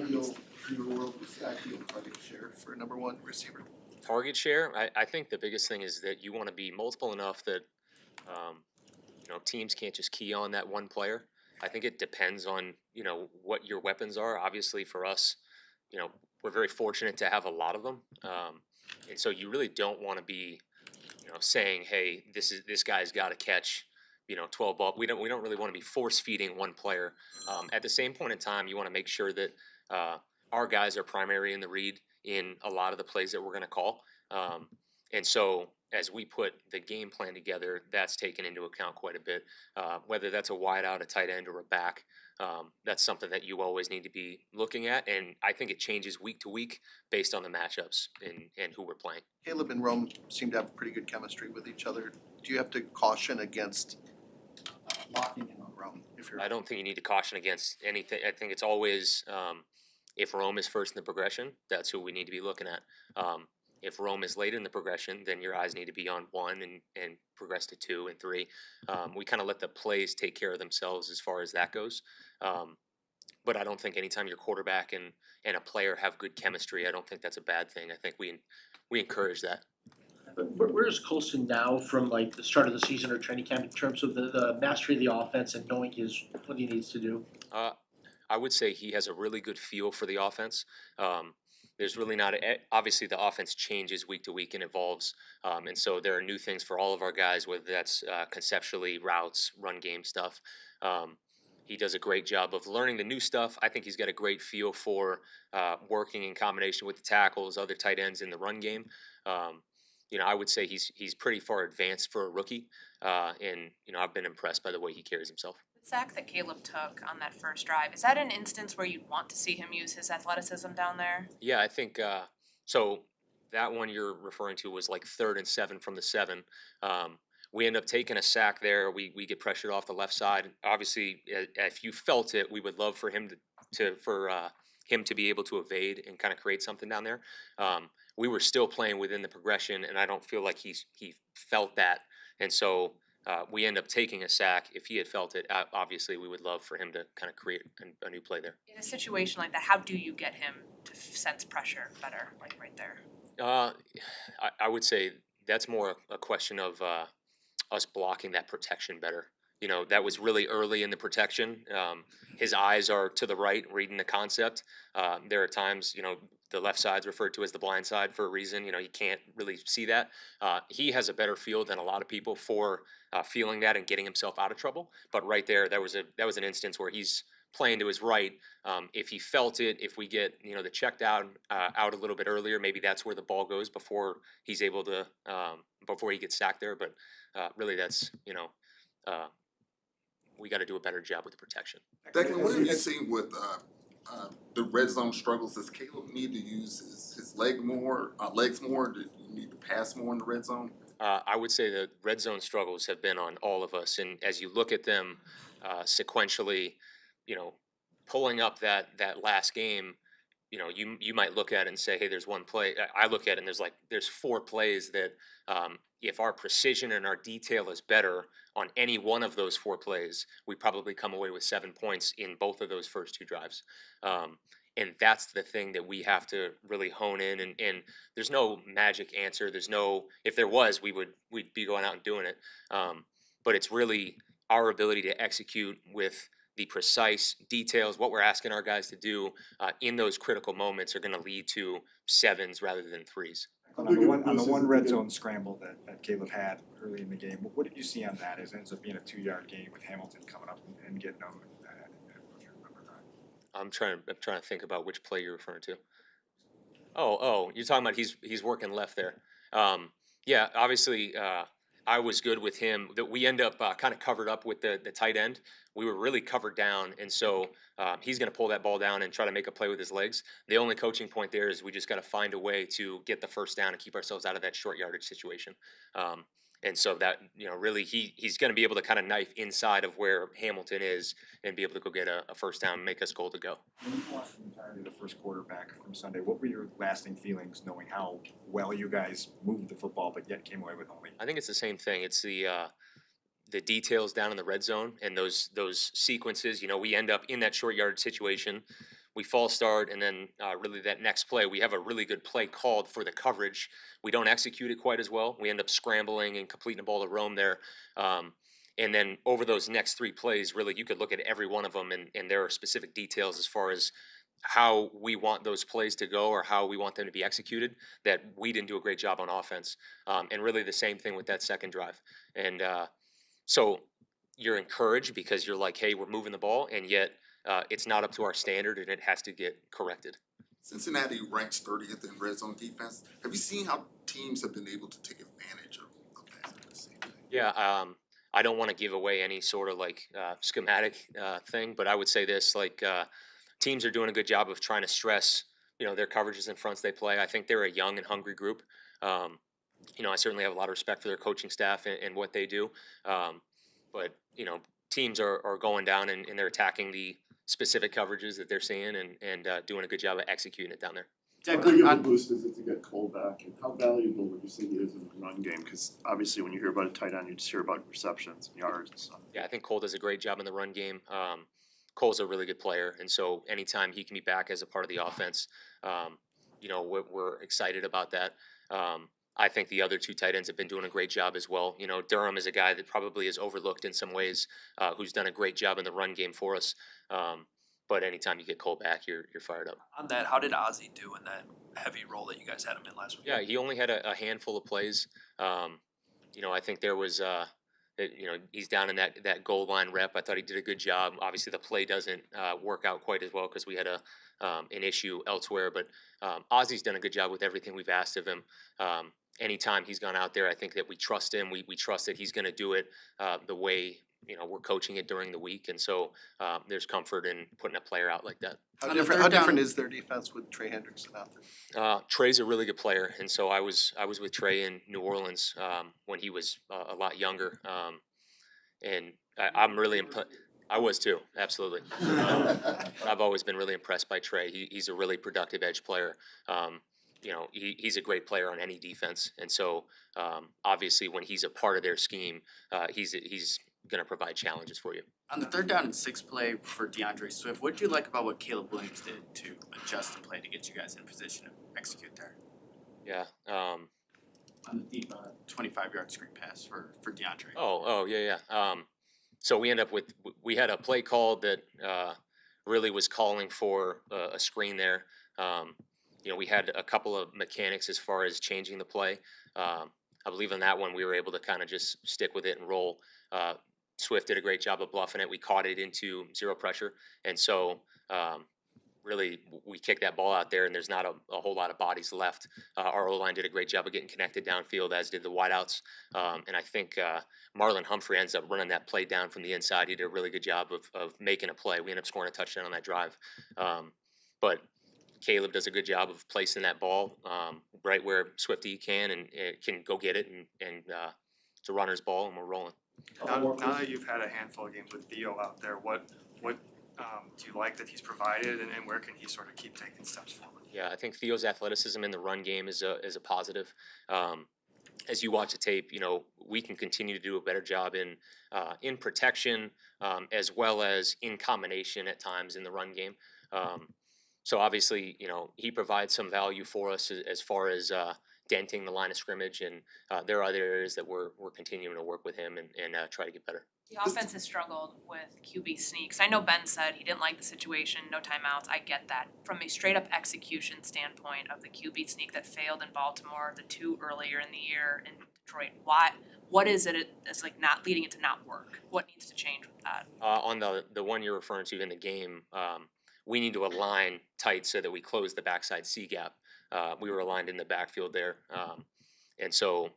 ideal in your world, what's the ideal target share for a number one receiver? Target share, I think the biggest thing is that you want to be multiple enough that teams can't just key on that one player. I think it depends on what your weapons are. Obviously, for us, we're very fortunate to have a lot of them, and so you really don't want to be saying, hey, this guy's got to catch 12 ball. We don't really want to be force feeding one player. At the same point in time, you want to make sure that our guys are primary in the read in a lot of the plays that we're going to call. And so as we put the game plan together, that's taken into account quite a bit. Whether that's a wide out, a tight end, or a back, that's something that you always need to be looking at. And I think it changes week to week based on the matchups and who we're playing. Caleb and Rome seem to have pretty good chemistry with each other. Do you have to caution against locking in on Rome? I don't think you need to caution against anything. I think it's always if Rome is first in the progression, that's who we need to be looking at. If Rome is late in the progression, then your eyes need to be on one and progress to 2 and 3. We kind of let the plays take care of themselves as far as that goes. But I don't think anytime your quarterback and a player have good chemistry, I don't think that's a bad thing. I think we encourage that. Where is Colson now from like the start of the season or training camp in terms of the mastery of the offense and knowing what he needs to do? I would say he has a really good feel for the offense. There's really not obviously the offense changes week to week and evolves, and so there are new things for all of our guys, whether that's conceptually routes, run game stuff. He does a great job of learning the new stuff. I think he's got a great feel for working in combination with the tackles, other tight ends in the run game. I would say he's pretty far advanced for a rookie, and I've been impressed by the way he carries himself. The sack that Caleb took on that first drive, is that an instance where you'd want to see him use his athleticism down there? Yeah, I think so. That one you're referring to was like 3rd and 7 from the 7. We end up taking a sack there. We get pressured off the left side. Obviously, if you felt it, we would love for him to be able to evade and kind of create something down there. We were still playing within the progression, and I don't feel like he felt that, and so we end up taking a sack. If he had felt it, obviously we would love for him to kind of create a new play there. In a situation like that, how do you get him to sense pressure better, like right there? I would say that's more a question of us blocking that protection better. That was really early in the protection. His eyes are to the right, reading the concept. There are times, the left side's referred to as the blind side for a reason. You can't really see that. He has a better feel than a lot of people for feeling that and getting himself out of trouble. But right there, that was an instance where he's playing to his right. If he felt it, if we get the check down out a little bit earlier, maybe that's where the ball goes before he's able to before he gets sacked there. But really, that's we got to do a better job with the protection. Declan, what have you seen with the red zone struggles? Does Caleb need to use his legs more? Do you need to pass more in the red zone? I would say the red zone struggles have been on all of us, and as you look at them sequentially, pulling up that last game, you might look at it and say, hey, there's one play. I look at it and there's 4 plays that if our precision and our detail is better on any one of those 4 plays, we probably come away with 7 points in both of those first 2 drives. And that's the thing that we have to really hone in. And there's no magic answer. If there was, we'd be going out and doing it. But it's really our ability to execute with the precise details, what we're asking our guys to do in those critical moments are going to lead to 7s rather than 3s. On the one red zone scramble that Caleb had early in the game, what did you see on that? It ends up being a 2-yard gain with Hamilton coming up and getting them. I'm trying to think about which play you're referring to. Oh, you're talking about he's working left there. Yeah, obviously I was good with him. That we end up kind of covered up with the tight end. We were really covered down, and so he's going to pull that ball down and try to make a play with his legs. The only coaching point there is we just got to find a way to get the first down and keep ourselves out of that short yardage situation. And so that, really he's going to be able to kind of knife inside of where Hamilton is and be able to go get a first down and make us goal to go. When you watched the entirety of the first quarter back from Sunday, what were your lasting feelings knowing how well you guys moved the football but yet came away with only? I think it's the same thing. It's the details down in the red zone and those sequences. We end up in that short yardage situation. we false start, and then really that next play, we have a really good play called for the coverage. We don't execute it quite as well. We end up scrambling and completing the ball to Rome there. And then over those next 3 plays, really, you could look at every one of them, and there are specific details as far as how we want those plays to go or how we want them to be executed that we didn't do a great job on offense. And really the same thing with that second drive. And so you're encouraged because you're like, hey, we're moving the ball, and yet it's not up to our standard and it has to get corrected. Cincinnati ranks 30th in red zone defense. Have you seen how teams have been able to take advantage of that? Yeah, I don't want to give away any sort of like schematic thing, but I would say this: like teams are doing a good job of trying to stress, their coverages and fronts they play. I think they're a young and hungry group. I certainly have a lot of respect for their coaching staff and what they do. But teams are going down and they're attacking the specific coverages that they're seeing and doing a good job of executing it down there. How big of a boost is it to get Cole back, and how valuable would you say he is in the run game? Because obviously, when you hear about a tight end, you just hear about receptions and yards and stuff. Yeah, I think Cole does a great job in the run game. Cole's a really good player, and so anytime he can be back as a part of the offense, we're excited about that. I think the other 2 tight ends have been doing a great job as well. Durham is a guy that probably is overlooked in some ways, who's done a great job in the run game for us. But anytime you get Cole back, you're fired up. On that, how did Ozzie do in that heavy role that you guys had him in last week? Yeah, he only had a handful of plays. I think there was, he's down in that goal line rep. I thought he did a good job. Obviously, the play doesn't work out quite as well because we had an issue elsewhere. But Ozzie's done a good job with everything we've asked of him. Anytime he's gone out there, I think that we trust him. We trust that he's going to do it the way we're coaching it during the week, and so there's comfort in putting a player out like that. How On the different, third how different down- is their defense with Trey Hendrickson out there? Trey's a really good player, and so I was with Trey in New Orleans when he was a lot younger, and I'm really impressed. I was too, absolutely. I've always been really impressed by Trey. He's a really productive edge player. He's a great player on any defense, and so obviously when he's a part of their scheme, he's going to provide challenges for you. On the 3rd down and 6 play for DeAndre Swift, what did you like about what Caleb Williams did to adjust the play to get you guys in position to execute there? Yeah. On the deep 25-yard screen pass for DeAndre. Oh, yeah. So we had a play called that really was calling for a screen there. We had a couple of mechanics as far as changing the play. I believe on that one we were able to kind of just stick with it and roll. Swift did a great job of bluffing it. We caught it into zero pressure, and so really we kicked that ball out there, and there's not a whole lot of bodies left. Our O-line did a great job of getting connected downfield, as did the wideouts. And I think Marlon Humphrey ends up running that play down from the inside. He did a really good job of making a play. We ended up scoring a touchdown on that drive. But Caleb does a good job of placing that ball right where Swifty can and can go get it, and it's a runner's ball, and we're rolling. Now that you've had a handful of games with Theo out there, what do you like that he's provided, and where can he sort of keep taking steps forward? Yeah, I think Theo's athleticism in the run game is a positive. As you watch the tape, we can continue to do a better job in protection as well as in combination at times in the run game. So obviously, he provides some value for us as far as denting the line of scrimmage, and there are other areas that we're continuing to work with him and try to get better. The offense has struggled with QB sneaks. I know Ben said he didn't like the situation, no timeouts. I get that. From a straight up execution standpoint of the QB sneak that failed in Baltimore, the 2 earlier in the year in Detroit, what is it that's like not leading it to not work? What needs to change with that? On the one you're referring to in the game, we need to align tight so that we close the backside C gap. We were aligned in the backfield there, and so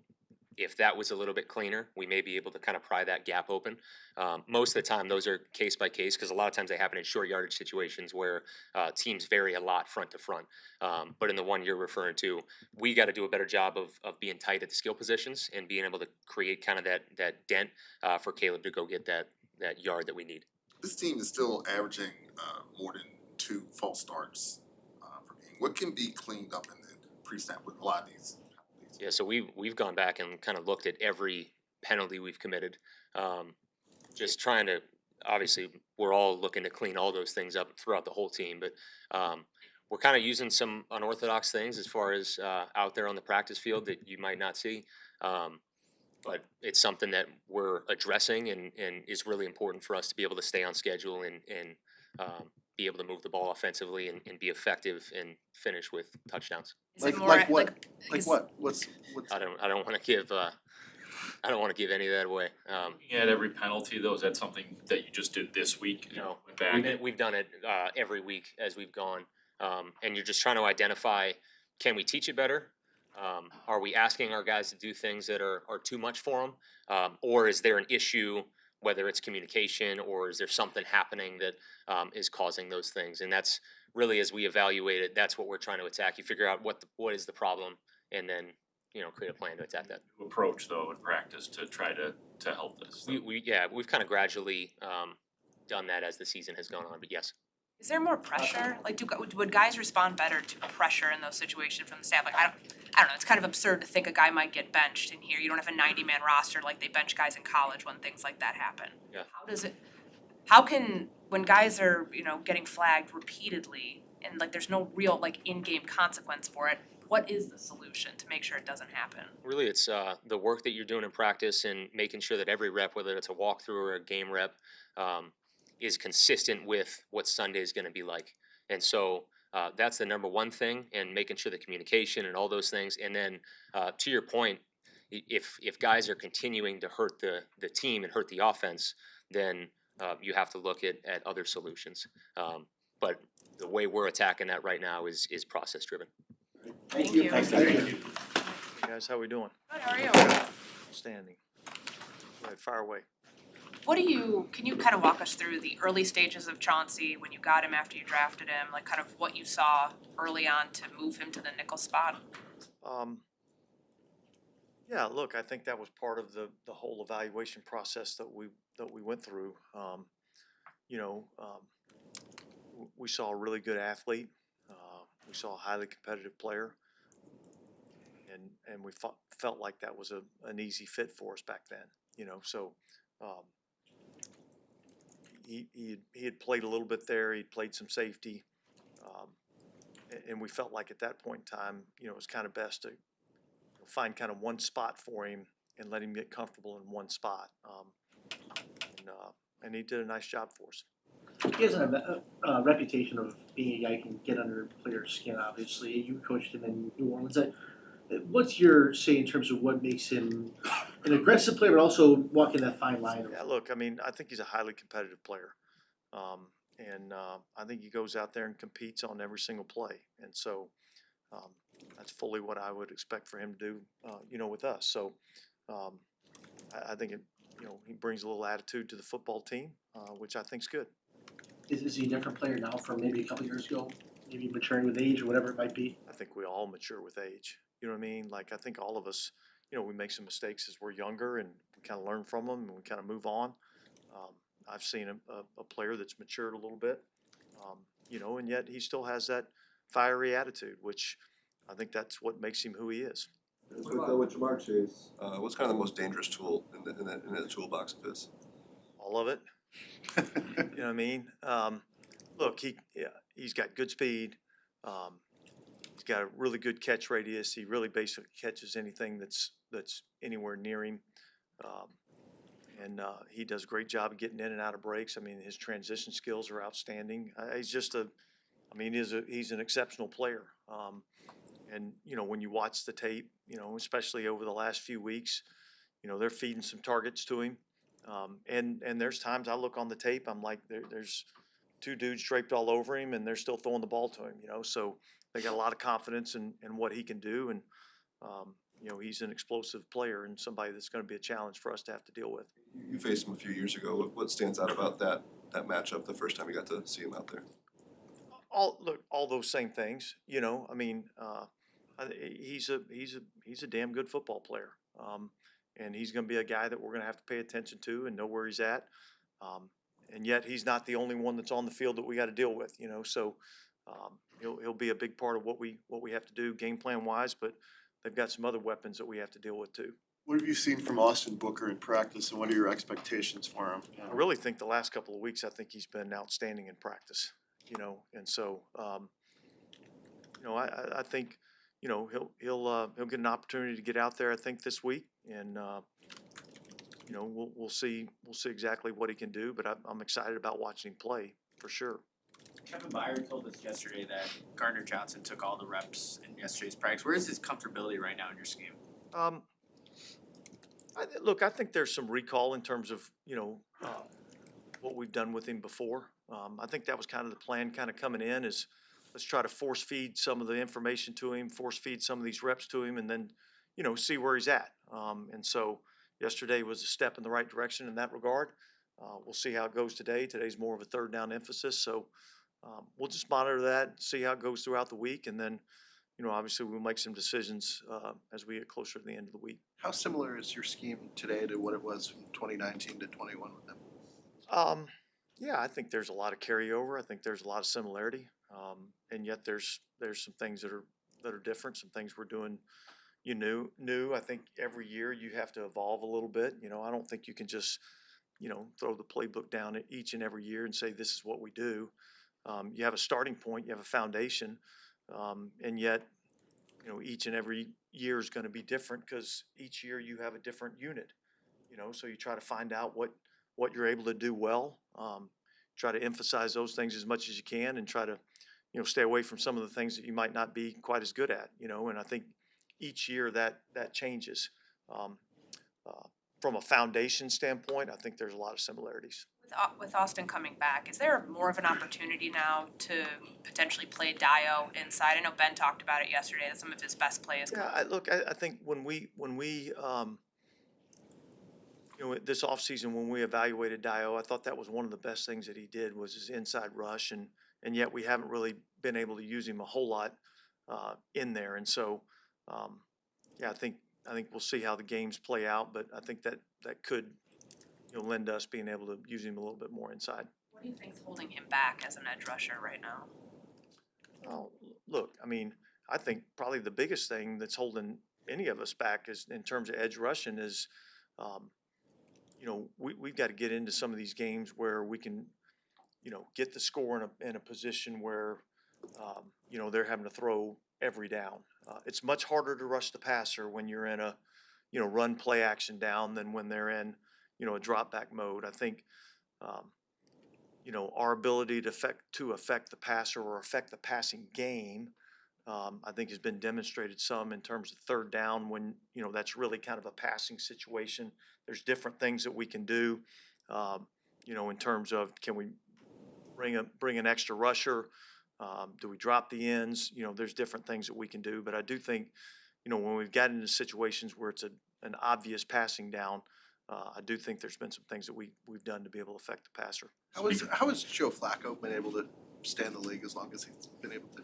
if that was a little bit cleaner, we may be able to kind of pry that gap open. Most of the time, those are case by case because a lot of times they happen in short yardage situations where teams vary a lot front to front. But in the one you're referring to, we got to do a better job of being tight at the skill positions and being able to create kind of that dent for Caleb to go get that yard that we need. This team is still averaging more than 2 false starts per game. What can be cleaned up in the pre-snap with a lot of these? Yeah, so we've gone back and kind of looked at every penalty we've committed, just trying to obviously we're all looking to clean all those things up throughout the whole team, but we're kind of using some unorthodox things as far as out there on the practice field that you might not see. But it's something that we're addressing and is really important for us to be able to stay on schedule and be able to move the ball offensively and be effective and finish with touchdowns. Is it more Like what? Like is- what? What's I don't want to give I don't want to give any of that away. Looking at every penalty though, is that something that you just did this week? No, Went back? we've done it every week as we've gone, and you're just trying to identify: can we teach it better? Are we asking our guys to do things that are too much for them, or is there an issue? Whether it's communication or is there something happening that is causing those things, and that's really as we evaluate it, that's what we're trying to attack. You figure out what is the problem, and then create a plan to attack that. New approach though in practice to try to help this. We've kind of gradually done that as the season has gone on, but yes. Is there more pressure? Like, would guys respond better to pressure in those situations from the staff? Like, I don't know. It's kind of absurd to think a guy might get benched in here. You don't have a 90-man roster like they bench guys in college when things like that happen. Yeah. How can, when guys are, getting flagged repeatedly and like there's no real like in-game consequence for it, what is the solution to make sure it doesn't happen? Really, it's the work that you're doing in practice and making sure that every rep, whether it's a walkthrough or a game rep, is consistent with what Sunday is going to be like. And so that's the number one thing, and making sure the communication and all those things. And then to your point, if guys are continuing to hurt the team and hurt the offense, then you have to look at other solutions. But the way we're attacking that right now is process driven. Thank you. Hey guys, how we doing? Good, how are you? Standing. Right, fire away. Can you kind of walk us through the early stages of Chauncey when you got him after you drafted him, like kind of what you saw early on to move him to the nickel spot? Yeah, look, I think that was part of the whole evaluation process that we went through. We saw a really good athlete. We saw a highly competitive player, and we felt like that was an easy fit for us back then. So he had played a little bit there. He'd played some safety, and we felt like at that point in time, it was kind of best to find kind of one spot for him and let him get comfortable in one spot. And he did a nice job for us. He has a reputation of being a guy who can get under players' skin, obviously. You coached him in New Orleans. What's your say in terms of what makes him an aggressive player, but also walking that fine line? Yeah, look, I mean, I think he's a highly competitive player. And I think he goes out there and competes on every single play. And so that's fully what I would expect for him to do, with us. So I think he brings a little attitude to the football team, which I think's good. Is he a different player now from maybe a couple years ago? Maybe maturing with age or whatever it might be? I think we all mature with age. You know what I mean? Like, I think all of us, we make some mistakes as we're younger and we kind of learn from them and we kind of move on. I've seen a player that's matured a little bit, and yet he still has that fiery attitude, which I think that's what makes him who he is. With Jamar Chase, what's kind of the most dangerous tool in the toolbox of his? All of it. You know what I mean? Look, he's got good speed. He's got a really good catch radius. He really basically catches anything that's anywhere near him. And he does a great job of getting in and out of breaks. I mean, his transition skills are outstanding. He's an exceptional player. And when you watch the tape, especially over the last few weeks, they're feeding some targets to him. And there's times I look on the tape, I'm like, there's two dudes draped all over him, and they're still throwing the ball to him. So they got a lot of confidence in what he can do, and he's an explosive player and somebody that's going to be a challenge for us to have to deal with. You faced him a few years ago. What stands out about that matchup the first time you got to see him out there? All those same things. I mean, he's a damn good football player, and he's going to be a guy that we're going to have to pay attention to and know where he's at. And yet he's not the only one that's on the field that we got to deal with. So he'll be a big part of what we have to do game plan wise, but they've got some other weapons that we have to deal with too. What have you seen from Austin Booker in practice, and what are your expectations for him? I really think the last couple of weeks, I think he's been outstanding in practice, and so, I think, he'll get an opportunity to get out there, I think, this week, and, we'll see exactly what he can do, but I'm excited about watching him play, for sure. Kevin Byard told us yesterday that Gardner Johnson took all the reps in yesterday's practice. Where is his comfortability right now in your scheme? Look, I think there's some recall in terms of, what we've done with him before. I think that was kind of the plan kind of coming in is let's try to force feed some of the information to him, force feed some of these reps to him, and then, see where he's at. And so yesterday was a step in the right direction in that regard. We'll see how it goes today. Today's more of a third down emphasis. So we'll just monitor that, see how it goes throughout the week, and then, obviously we'll make some decisions as we get closer to the end of the week. How similar is your scheme today to what it was from 2019 to 21 with them? Yeah, I think there's a lot of carryover. I think there's a lot of similarity, and yet there's some things that are different. Some things we're doing, new. I think every year you have to evolve a little bit. I don't think you can just, throw the playbook down each and every year and say this is what we do. You have a starting point, you have a foundation, and yet, each and every year is going to be different because each year you have a different unit. So you try to find out what you're able to do well. Try to emphasize those things as much as you can, and try to, stay away from some of the things that you might not be quite as good at. And I think each year that changes. From a foundation standpoint, I think there's a lot of similarities. With Austin coming back, is there more of an opportunity now to potentially play Dio inside? I know Ben talked about it yesterday, that some of his best plays. Yeah, I think when we this offseason when we evaluated Dio, I thought that was one of the best things that he did was his inside rush, and yet we haven't really been able to use him a whole lot in there, and so I think we'll see how the games play out, but I think that could lend us being able to use him a little bit more inside. What do you think's holding him back as an edge rusher right now? Oh, look, I think probably the biggest thing that's holding any of us back is in terms of edge rushing is, we've got to get into some of these games where we can, get the score in a position where, they're having to throw every down. It's much harder to rush the passer when you're in a, run play action down than when they're in, a drop back mode. I think, our ability to affect the passer or affect the passing game, I think has been demonstrated some in terms of third down when, that's really kind of a passing situation. There's different things that we can do, in terms of can we bring an extra rusher? Do we drop the ends? There's different things that we can do, but I do think, when we've gotten into situations where it's an obvious passing down, I do think there's been some things that we've done to be able to affect the passer. How has Joe Flacco been able to stay in the league as long as he's been able to?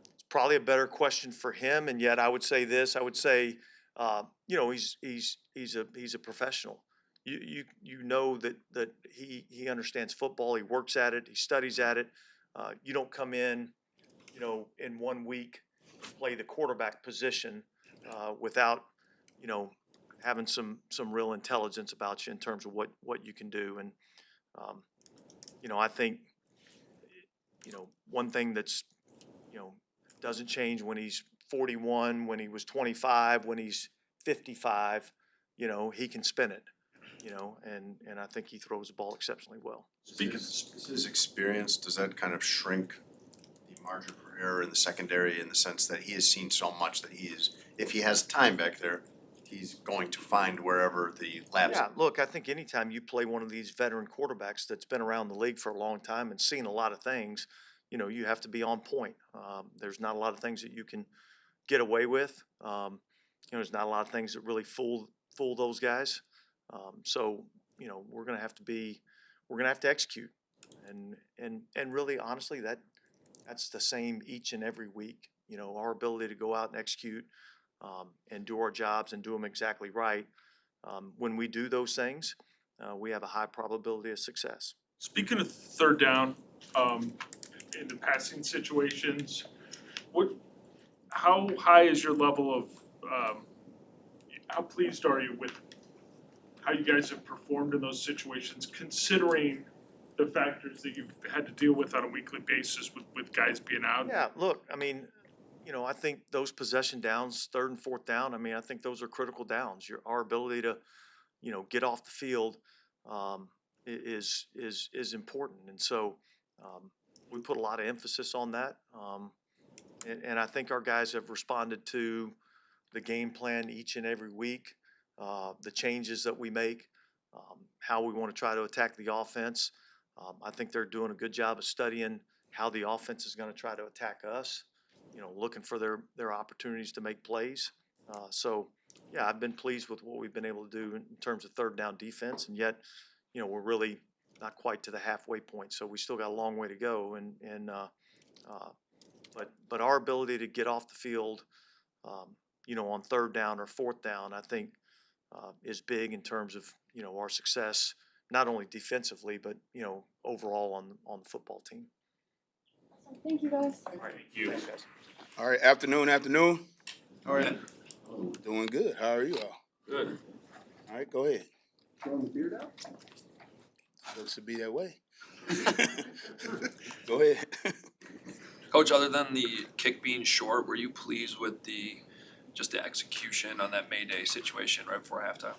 It's probably a better question for him, and yet I would say this. I would say, he's a professional. You know that he understands football. He works at it. He studies at it. You don't come in, in 1 week, play the quarterback position without, having some real intelligence about you in terms of what you can do. And, I think, one thing that's, doesn't change when he's 41, when he was 25, when he's 55, he can spin it, and I think he throws the ball exceptionally well. His experience, does that kind of shrink the margin for error in the secondary in the sense that he has seen so much that if he has time back there, he's going to find wherever the lapse. Yeah, look, I think anytime you play one of these veteran quarterbacks that's been around the league for a long time and seen a lot of things, you have to be on point. There's not a lot of things that you can get away with. There's not a lot of things that really fool those guys. So, we're gonna have to execute, and really honestly that's the same each and every week. Our ability to go out and execute and do our jobs and do them exactly right. When we do those things, we have a high probability of success. Speaking of third down, in the passing situations, how high is your level of how pleased are you with how you guys have performed in those situations, considering the factors that you've had to deal with on a weekly basis with guys being out? Yeah, look, I mean, I think those possession downs, third and fourth down, I mean, I think those are critical downs. Our ability to, get off the field is important. And so we put a lot of emphasis on that. And I think our guys have responded to the game plan each and every week, the changes that we make, how we want to try to attack the offense. I think they're doing a good job of studying how the offense is going to try to attack us, looking for their opportunities to make plays. So, yeah, I've been pleased with what we've been able to do in terms of third down defense, and yet, we're really not quite to the halfway point. So we still got a long way to go, but our ability to get off the field, on third down or fourth down, I think is big in terms of, our success, not only defensively, but, overall on the football team. Thank you, guys. All right, thank you. Thanks, guys. All right, afternoon. All right. Doing good. How are you all? Good. All right, go ahead. Throwing the beard out? Looks to be that way. Go ahead. Coach, other than the kick being short, were you pleased with just the execution on that Mayday situation right before halftime?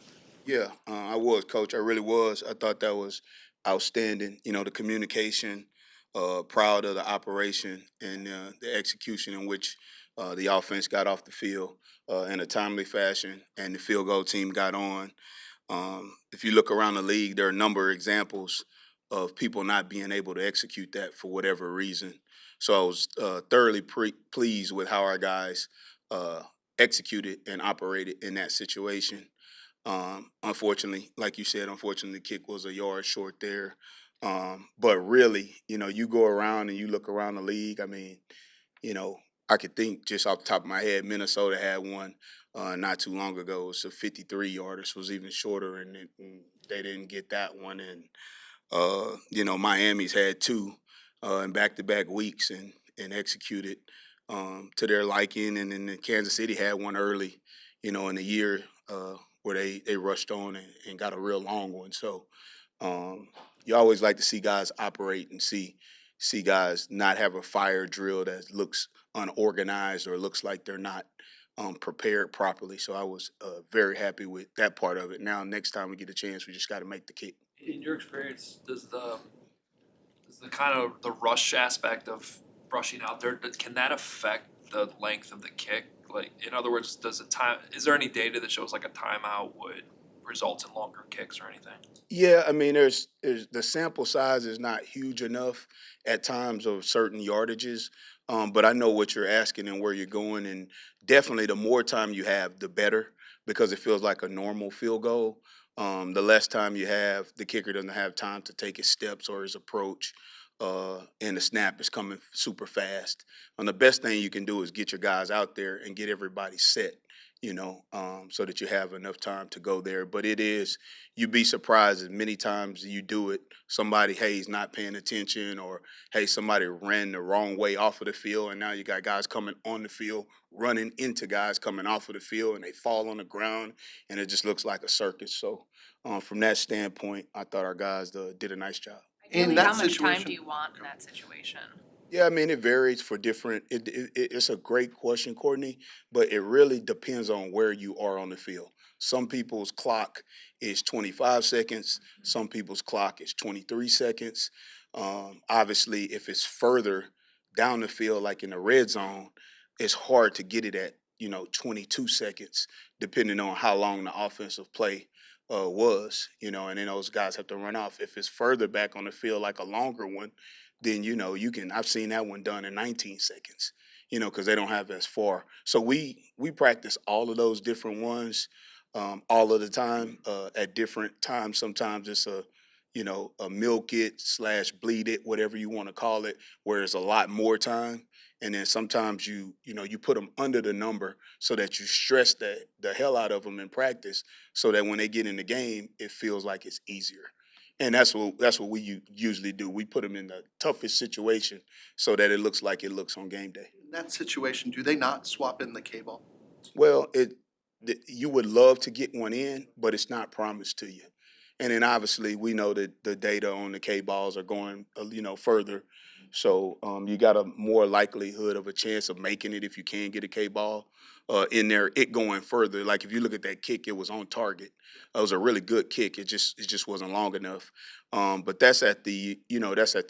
Yeah, I was, Coach. I really was. I thought that was outstanding. The communication, proud of the operation and the execution in which the offense got off the field in a timely fashion and the field goal team got on. If you look around the league, there are a number of examples of people not being able to execute that for whatever reason. So I was thoroughly pleased with how our guys executed and operated in that situation. Unfortunately, like you said, the kick was a yard short there. But really, you go around and you look around the league. I mean, I could think just off the top of my head, Minnesota had one not too long ago. It was a 53-yarder, so it was even shorter, and they didn't get that one. And Miami's had two in back-to-back weeks and executed to their liking. And then Kansas City had one early, in the year where they rushed on and got a real long one. So you always like to see guys operate and see guys not have a fire drill that looks unorganized or looks like they're not prepared properly. So I was very happy with that part of it. Now, next time we get a chance, we just got to make the kick. In your experience, does the kind of the rush aspect of rushing out there, can that affect the length of the kick? Like, in other words, is there any data that shows like a timeout would result in longer kicks or anything? Yeah, I mean, there's the sample size is not huge enough at times of certain yardages, but I know what you're asking and where you're going, and definitely the more time you have, the better, because it feels like a normal field goal. The less time you have, the kicker doesn't have time to take his steps or his approach, and the snap is coming super fast. And the best thing you can do is get your guys out there and get everybody set, so that you have enough time to go there. But you'd be surprised as many times you do it, somebody, hey, he's not paying attention, or hey, somebody ran the wrong way off of the field, and now you got guys coming on the field, running into guys coming off of the field, and they fall on the ground, and it just looks like a circus. So from that standpoint, I thought our guys did a nice job. Ideally, that how much time situation- do you want in that situation? Yeah, I mean, it varies for different. It's a great question, Courtney, but it really depends on where you are on the field. Some people's clock is 25 seconds. Some people's clock is 23 seconds. Obviously, if it's further down the field, like in the red zone, it's hard to get it at 22 seconds, depending on how long the offensive play was. And then those guys have to run off. If it's further back on the field, like a longer one, then you can. I've seen that one done in 19 seconds. Because they don't have as far. So we practice all of those different ones all of the time at different times. Sometimes it's a milk it / bleed it, whatever you want to call it, where it's a lot more time. And then sometimes you put them under the number so that you stress the hell out of them in practice, so that when they get in the game, it feels like it's easier. And that's what we usually do. We put them in the toughest situation so that it looks like it looks on game day. In that situation, do they not swap in the K-ball? Well, you would love to get one in, but it's not promised to you. And then obviously we know that the data on the K balls are going, further. So you got a more likelihood of a chance of making it if you can get a K ball in there. It going further. Like if you look at that kick, it was on target. It was a really good kick. It just wasn't long enough. But that's at the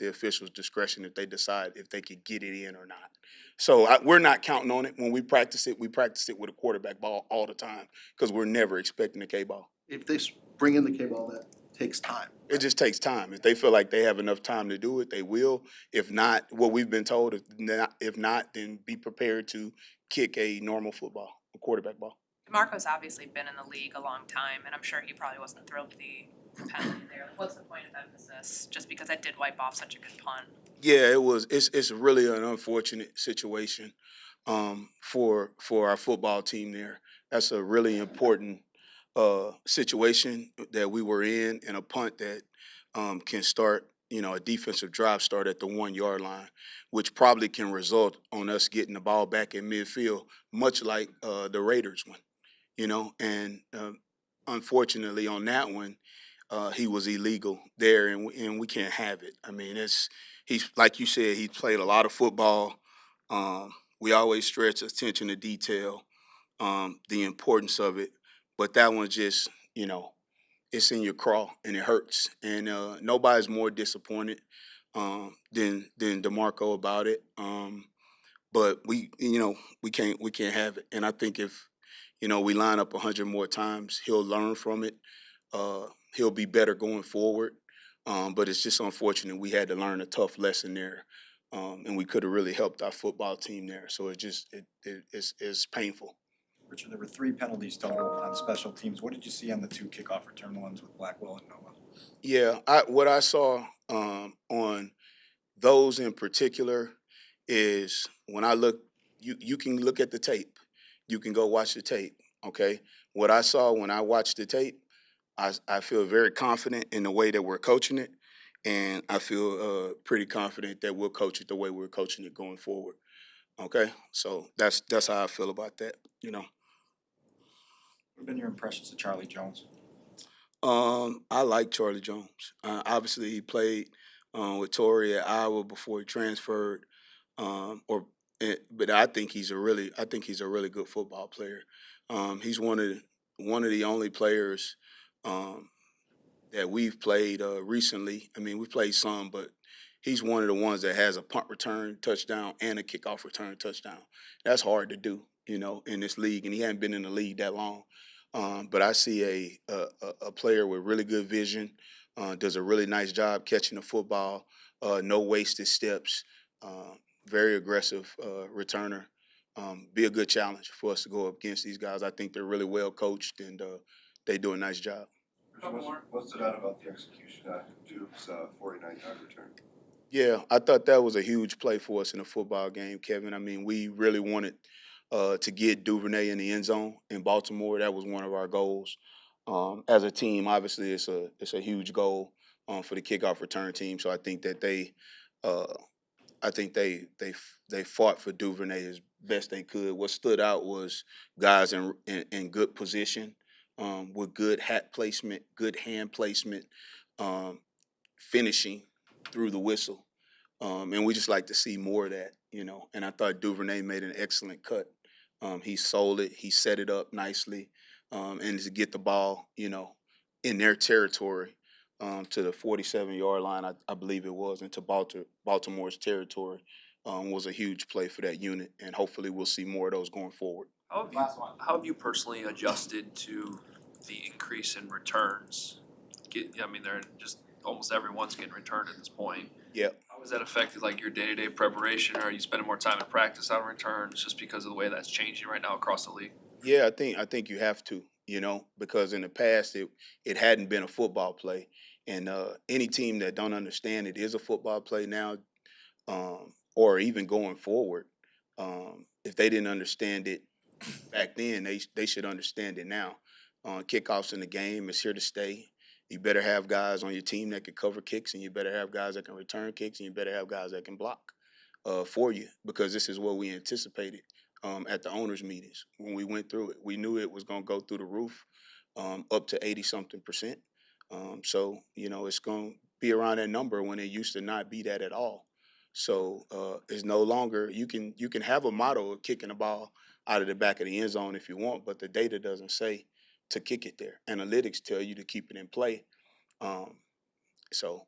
officials' discretion if they decide if they could get it in or not. So we're not counting on it. When we practice it with a quarterback ball all the time because we're never expecting a K ball. If they bring in the K ball, that takes time. It just takes time. If they feel like they have enough time to do it, they will. If not, what we've been told, if not, then be prepared to kick a normal football, a quarterback ball. DeMarco's obviously been in the league a long time, and I'm sure he probably wasn't thrilled with the penalty there. Like, what's the point of emphasis? Just because that did wipe off such a good punt. Yeah, it was. It's really an unfortunate situation for our football team there. That's a really important situation that we were in a punt that can start, a defensive drive start at the 1 yard line, which probably can result on us getting the ball back in midfield, much like the Raiders one, and unfortunately on that one, he was illegal there, and we can't have it. I mean, he's like you said, he's played a lot of football. We always stress attention to detail, the importance of it, but that one just, it's in your craw and it hurts, and nobody's more disappointed than DeMarco about it. But we can't have it, and I think if we line up 100 more times, he'll learn from it. He'll be better going forward. But it's just unfortunate we had to learn a tough lesson there, and we could have really helped our football team there. So it's painful. Richard, there were 3 penalties total on special teams. What did you see on the 2 kickoff return ones with Blackwell and Noah? Yeah, what I saw on those in particular is when I look, you can look at the tape. You can go watch the tape, okay? What I saw when I watched the tape, I feel very confident in the way that we're coaching it, and I feel pretty confident that we'll coach it the way we're coaching it going forward, okay? So that's how I feel about that, What have been your impressions of Charlie Jones? I like Charlie Jones. Obviously, he played with Torrey at Iowa before he transferred. But I think he's a really good football player. He's one of the only players that we've played recently. I mean, we played some, but he's one of the ones that has a punt return touchdown and a kickoff return touchdown. That's hard to do, in this league, and he hadn't been in the league that long. But I see a player with really good vision, does a really nice job catching the football, no wasted steps, very aggressive returner. Be a good challenge for us to go up against these guys. I think they're really well coached, and they do a nice job. What stood out about the execution on Duke's 49-yard return? Yeah, I thought that was a huge play for us in a football game, Kevin. I mean, we really wanted to get Duvernay in the end zone in Baltimore. That was one of our goals. As a team, obviously, it's a huge goal for the kickoff return team. So I think that they fought for Duvernay as best they could. What stood out was guys in good position, with good hat placement, good hand placement, finishing through the whistle. And we just like to see more of that, And I thought Duvernay made an excellent cut. He sold it, he set it up nicely, and to get the ball, in their territory, to the 47-yard line, I believe it was, into Baltimore's territory, was a huge play for that unit, and hopefully we'll see more of those going forward. How have you personally adjusted to the increase in returns? They're just almost everyone's getting returned at this point. Yeah. How has that affected like your day-to-day preparation? Or are you spending more time in practice on returns just because of the way that's changing right now across the league? Yeah, I think you have to, because in the past it hadn't been a football play, and any team that don't understand it is a football play now, or even going forward. If they didn't understand it back then, they should understand it now. Kickoffs in the game is here to stay. You better have guys on your team that can cover kicks, and you better have guys that can return kicks, and you better have guys that can block for you, because this is what we anticipated at the owners' meetings when we went through it. We knew it was gonna go through the roof, up to 80-something%. So, you know, it's gonna be around that number when it used to not be that at all. So it's no longer, you can have a motto of kicking the ball out of the back of the end zone if you want, but the data doesn't say to kick it there. Analytics tell you to keep it in play. So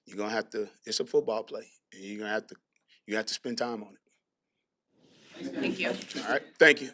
you're gonna have to, it's a football play, and you have to spend time on it. Thank you. All right, thank you.